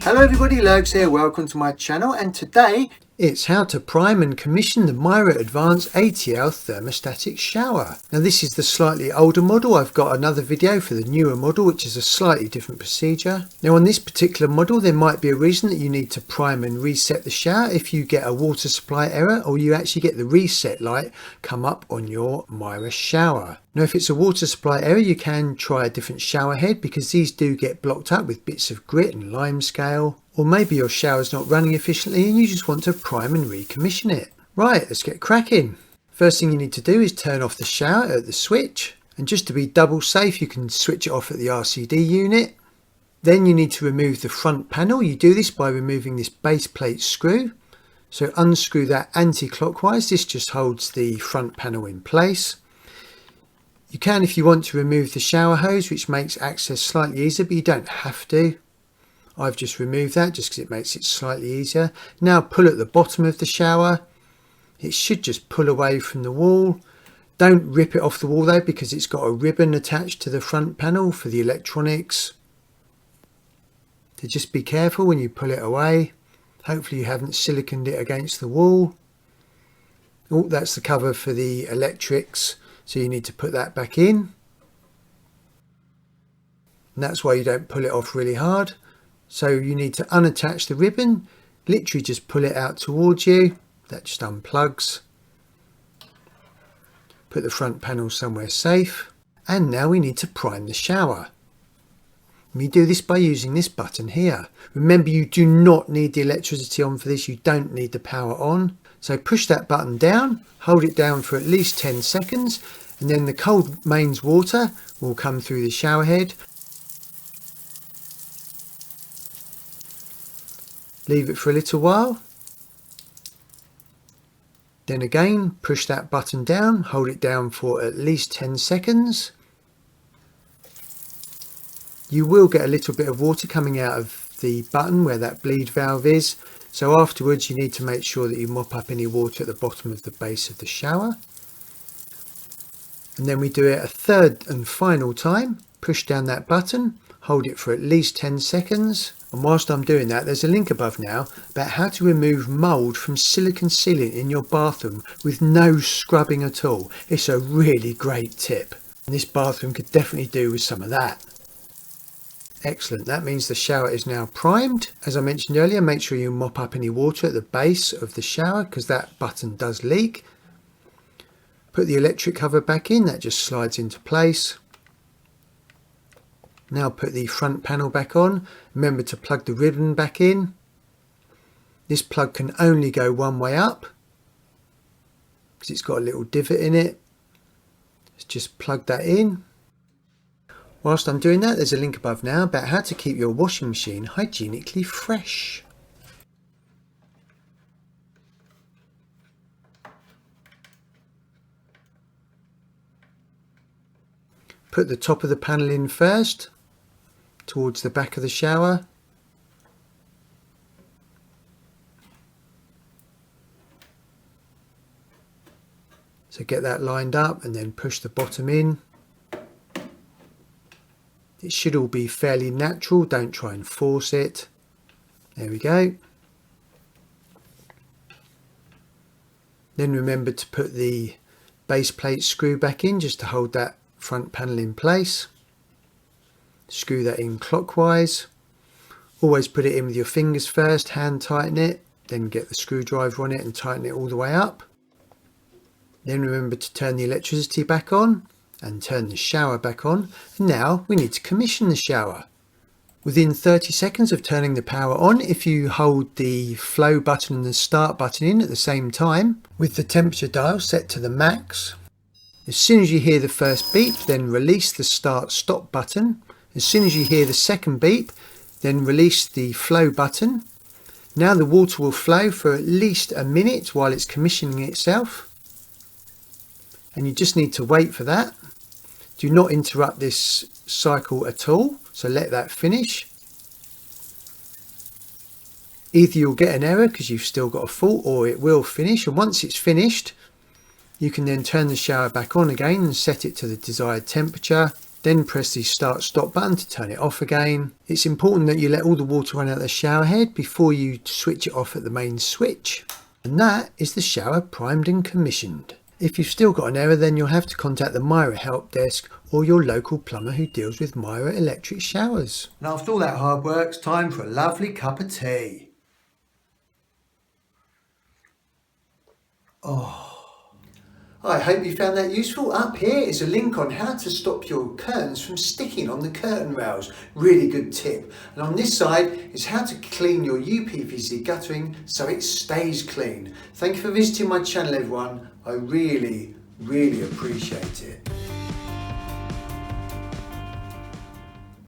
Hello everybody, Lurgs here, welcome to my channel, and today it's how to prime and commission the Mira Advance ATL Thermostatic Shower. Now this is the slightly older model. I've got another video for the newer model which is a slightly different procedure. Now on this particular model there might be a reason that you need to prime and reset the shower if you get a water supply error or you actually get the reset light come up on your Mira shower. Now if it's a water supply error you can try a different shower head because these do get blocked up with bits of grit and lime scale. Or maybe your shower's not running efficiently and you just want to prime and recommission it. Right, let's get cracking. First thing you need to do is turn off the shower at the switch. And just to be double safe, you can switch it off at the RCD unit. Then you need to remove the front panel. You do this by removing this base plate screw. So unscrew that anti-clockwise. This just holds the front panel in place. You can, if you want, to remove the shower hose, which makes access slightly easier, but you don't have to. I've just removed that just because it makes it slightly easier. Now pull at the bottom of the shower. It should just pull away from the wall. Don't rip it off the wall though because it's got a ribbon attached to the front panel for the electronics. So just be careful when you pull it away. Hopefully you haven't siliconed it against the wall. Oh, that's the cover for the electrics. So you need to put that back in. And that's why you don't pull it off really hard. So you need to unattach the ribbon, literally just pull it out towards you. That just unplugs. Put the front panel somewhere safe. And now we need to prime the shower. We do this by using this button here. Remember, you do not need the electricity on for this. You don't need the power on. So push that button down, hold it down for at least 10 seconds, and then the cold mains water will come through the shower head. Leave it for a little while. Then again, push that button down, hold it down for at least 10 seconds. You will get a little bit of water coming out of the button where that bleed valve is. So afterwards you need to make sure that you mop up any water at the bottom of the base of the shower. And then we do it a third and final time. Push down that button, hold it for at least 10 seconds. And whilst I'm doing that, there's a link above now about how to remove mould from silicone sealant in your bathroom with no scrubbing at all. It's a really great tip. And this bathroom could definitely do with some of that. Excellent, that means the shower is now primed. As I mentioned earlier, make sure you mop up any water at the base of the shower because that button does leak. Put the electric cover back in, that just slides into place. Now put the front panel back on. Remember to plug the ribbon back in. This plug can only go one way up because it's got a little divot in it. Let's just plug that in. Whilst I'm doing that, there's a link above now about how to keep your washing machine hygienically fresh. Put the top of the panel in first, towards the back of the shower. So get that lined up and then push the bottom in. It should all be fairly natural, don't try and force it. There we go. Then remember to put the base plate screw back in just to hold that front panel in place. Screw that in clockwise. Always put it in with your fingers first, hand tighten it, then get the screwdriver on it and tighten it all the way up. Then remember to turn the electricity back on and turn the shower back on. And now we need to commission the shower. Within 30 seconds of turning the power on, if you hold the flow button and the start button in at the same time with the temperature dial set to the max, as soon as you hear the first beep, then release the start stop button. As soon as you hear the second beep, then release the flow button. Now the water will flow for at least a minute while it's commissioning itself. And you just need to wait for that. Do not interrupt this cycle at all. So let that finish. Either you'll get an error because you've still got a fault, or it will finish. And once it's finished, you can then turn the shower back on again and set it to the desired temperature. Then press the start stop button to turn it off again. It's important that you let all the water run out the shower head before you switch it off at the main switch. And that is the shower primed and commissioned. If you've still got an error, then you'll have to contact the Mira help desk or your local plumber who deals with Mira electric showers. And after all that hard work, it's time for a lovely cup of tea. Oh. I hope you found that useful. Up here is a link on how to stop your curtains from sticking on the curtain rails. Really good tip. And on this side is how to clean your UPVC guttering so it stays clean. Thank you for visiting my channel, everyone. I really appreciate it.